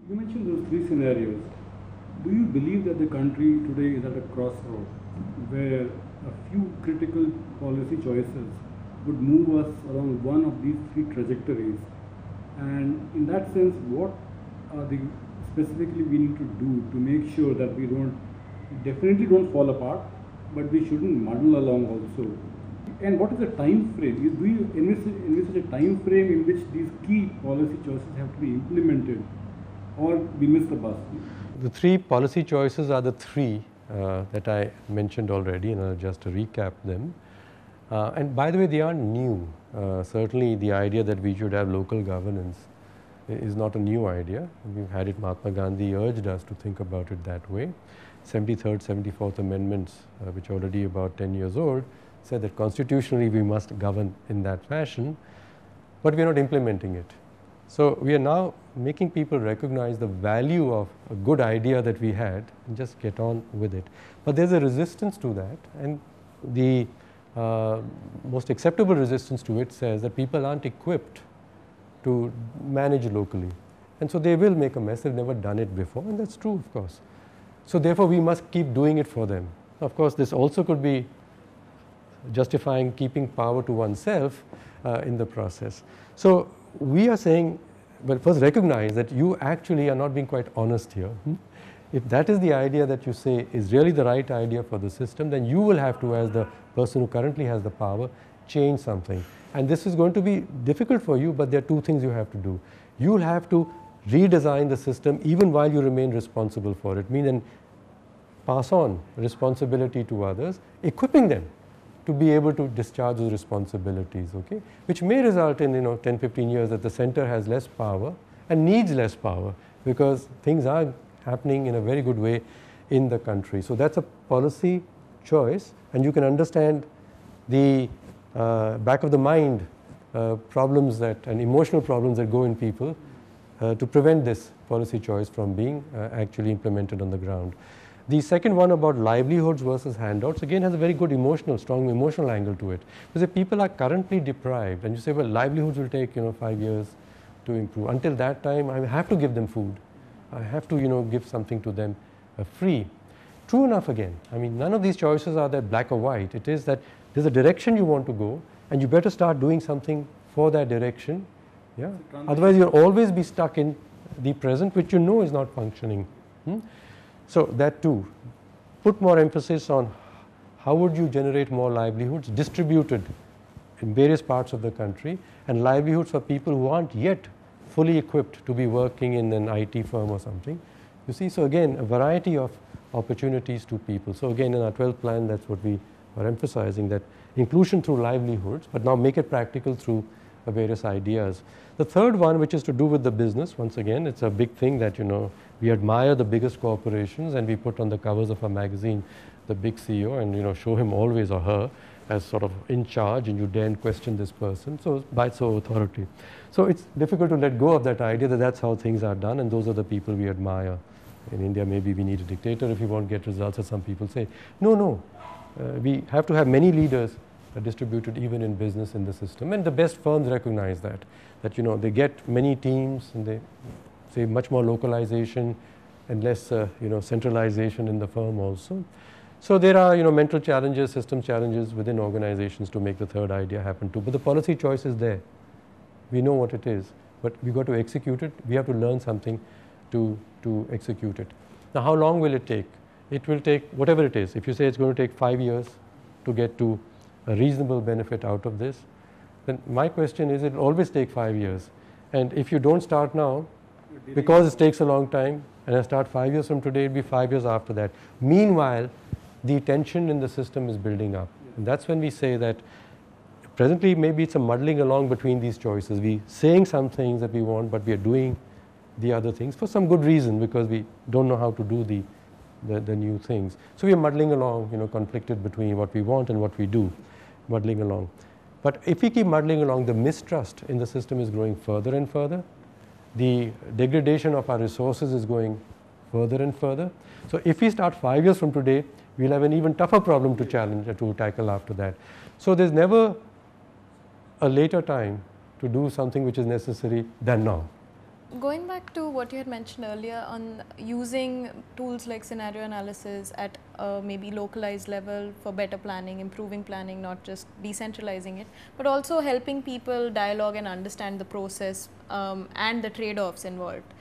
You mentioned those three scenarios. Do you believe that the country today is at a crossroad where a few critical policy choices would move us along one of these three trajectories? And in that sense, what are the specifically we need to do to make sure that we definitely don't fall apart, but we shouldn't muddle along also? And what is the time frame? Do you envisage a time frame in which these key policy choices have to be implemented, or we miss the bus? The three policy choices are the three that I mentioned already, and I'll just recap them. And by the way, they aren't new. Certainly the idea that we should have local governance is not a new idea. We've had it. Mahatma Gandhi urged us to think about it that way. 73rd, 74th amendments, which are already about 10 years old, said that constitutionally we must govern in that fashion, but we are not implementing it. So we are now making people recognize the value of a good idea that we had and just get on with it. But there's a resistance to that, and the most acceptable resistance to it says that people aren't equipped to manage locally. And so they will make a mess. They've never done it before, and that's true, of course. So therefore we must keep doing it for them. Of course, this also could be justifying keeping power to oneself in the process. So we are saying, well, first recognize that you actually are not being quite honest here. If that is the idea that you say is really the right idea for the system, then you will have to, as the person who currently has the power, change something. And this is going to be difficult for you, but there are two things you have to do. You will have to redesign the system even while you remain responsible for it, meaning pass on responsibility to others, equipping them to be able to discharge those responsibilities, okay? Which may result in 10, 15 years that the center has less power and needs less power because things are happening in a very good way in the country. So that's a policy choice, and you can understand the back of the mind problems and emotional problems that go in people to prevent this policy choice from being actually implemented on the ground. The second one about livelihoods versus handouts again has a very good strong emotional angle to it. Because if people are currently deprived and you say, well, livelihoods will take 5 years to improve. Until that time, I have to give them food. I have to give something to them free. True enough again. I mean, none of these choices are that black or white. It is that there's a direction you want to go, and you better start doing something for that direction. Yeah. Otherwise, you'll always be stuck in the present, which you know is not functioning. So that too, put more emphasis on how would you generate more livelihoods distributed in various parts of the country, and livelihoods for people who aren't yet fully equipped to be working in an IT firm or something. You see, so again, a variety of opportunities to people. So again, in our 12th plan, that's what we are emphasizing, that inclusion through livelihoods, but now make it practical through various ideas. The third one, which is to do with the business, once again, it's a big thing that we admire the biggest corporations, and we put on the covers of our magazine the big CEO and show him always or her as sort of in charge, and you daren't question this person, so by so authority. So it's difficult to let go of that idea that that's how things are done, and those are the people we admire. In India, maybe we need a dictator if you want to get results, as some people say. No, we have to have many leaders distributed even in business in the system, and the best firms recognize that they get many teams, and they say much more localization and less centralization in the firm also. So there are mental challenges, system challenges within organizations to make the third idea happen too, but the policy choice is there. We know what it is, but we got to execute it. We have to learn something to execute it. Now, how long will it take? It will take whatever it is. If you say it's going to take 5 years to get to a reasonable benefit out of this, then my question is, it will always take 5 years. And if you don't start now, because it takes a long time, and I start 5 years from today, it will be 5 years after that. Meanwhile, the tension in the system is building up. And that's when we say that presently maybe it's a muddling along between these choices. We're saying some things that we want, but we are doing the other things for some good reason, because we don't know how to do the new things. So we are muddling along, conflicted between what we want and what we do, muddling along. But if we keep muddling along, the mistrust in the system is growing further and further. The degradation of our resources is going further and further. So if we start 5 years from today, we'll have an even tougher problem to tackle after that. So there's never a later time to do something which is necessary than now. Going back to what you had mentioned earlier on using tools like scenario analysis at a maybe localized level for better planning, improving planning, not just decentralizing it, but also helping people dialogue and understand the process and the trade-offs involved.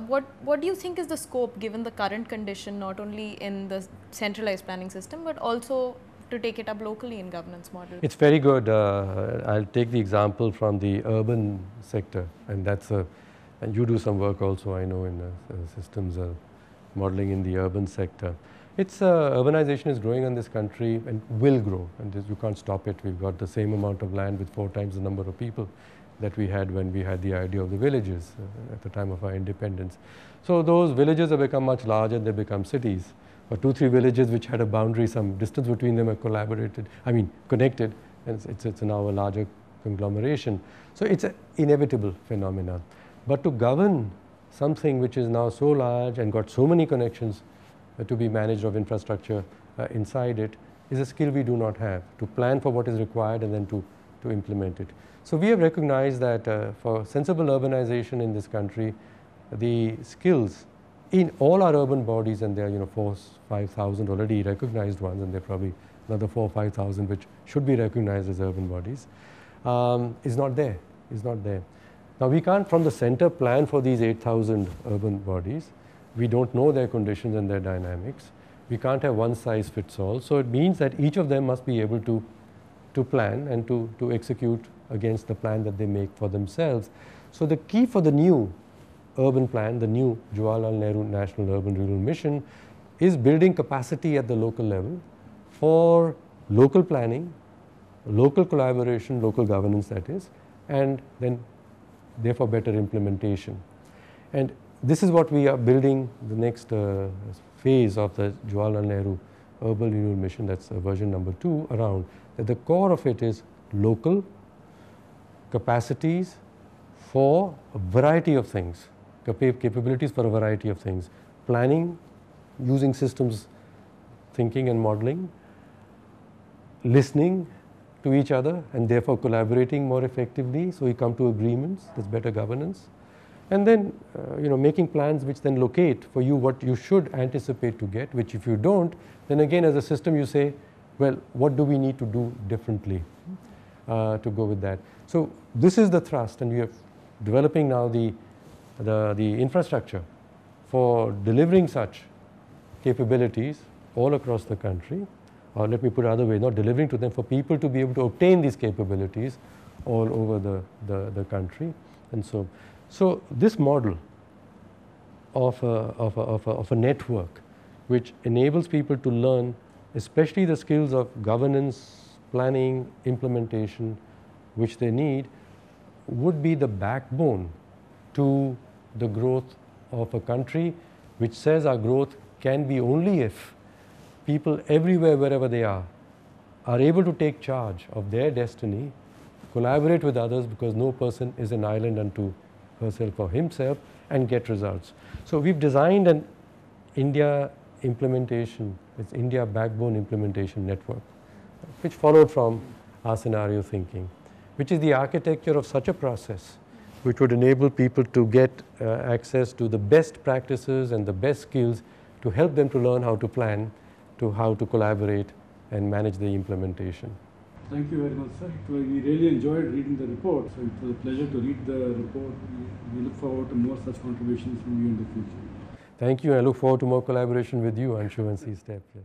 What do you think is the scope given the current condition, not only in the centralized planning system, but also to take it up locally in governance model? It's very good. I'll take the example from the urban sector, and and you do some work also, I know, in systems modeling in the urban sector. Urbanization is growing in this country and will grow, and you can't stop it. We've got the same amount of land with 4 times the number of people that we had when we had the idea of the villages at the time of our independence. So those villages have become much larger, they become cities. Or 2, 3 villages which had a boundary, some distance between them are connected, and it's now a larger conglomeration. So it's an inevitable phenomenon. But to govern something which is now so large and got so many connections to be managed of infrastructure inside it is a skill we do not have, to plan for what is required and then to implement it. So we have recognized that for sensible urbanization in this country, the skills in all our urban bodies, and there are 4,000-5,000 already recognized ones, and there are probably another 4,000 or 5,000 which should be recognized as urban bodies, is not there. Now we can't from the center plan for these 8,000 urban bodies. We don't know their conditions and their dynamics. We can't have one size fits all. So it means that each of them must be able to plan and to execute against the plan that they make for themselves. So the key for the new urban plan, the new Jawaharlal Nehru National Urban Rural Mission, is building capacity at the local level for local planning, local collaboration, local governance that is, and then therefore better implementation. And this is what we are building the next phase of the Jawaharlal Nehru Urban Renewal Mission, that's version number 2, around, that the core of it is local capacities for a variety of things. Capabilities for a variety of things, planning using systems thinking and modeling, listening to each other and therefore collaborating more effectively, so we come to agreements, there's better governance, and then making plans which then locate for you what you should anticipate to get, which if you don't, then again as a system you say, well, what do we need to do differently to go with that. So this is the thrust, and we are developing now the infrastructure for delivering such capabilities all across the country, or let me put it another way, not delivering to them, for people to be able to obtain these capabilities all over the country. And so this model of a network which enables people to learn, especially the skills of governance, planning, implementation, which they need, would be the backbone to the growth of a country, which says our growth can be only if people everywhere, wherever they are able to take charge of their destiny, collaborate with others, because no person is an island unto herself or himself, and get results. So we've designed an India implementation, it's India backbone implementation network, which followed from our scenario thinking, which is the architecture of such a process which would enable people to get access to the best practices and the best skills to help them to learn how to plan, to how to collaborate and manage the implementation. Thank you very much, sir. We really enjoyed reading the report. So it was a pleasure to read the report. We look forward to more such contributions from you in the future. Thank you. I look forward to more collaboration with you, Anshu and C-STEP. Yes.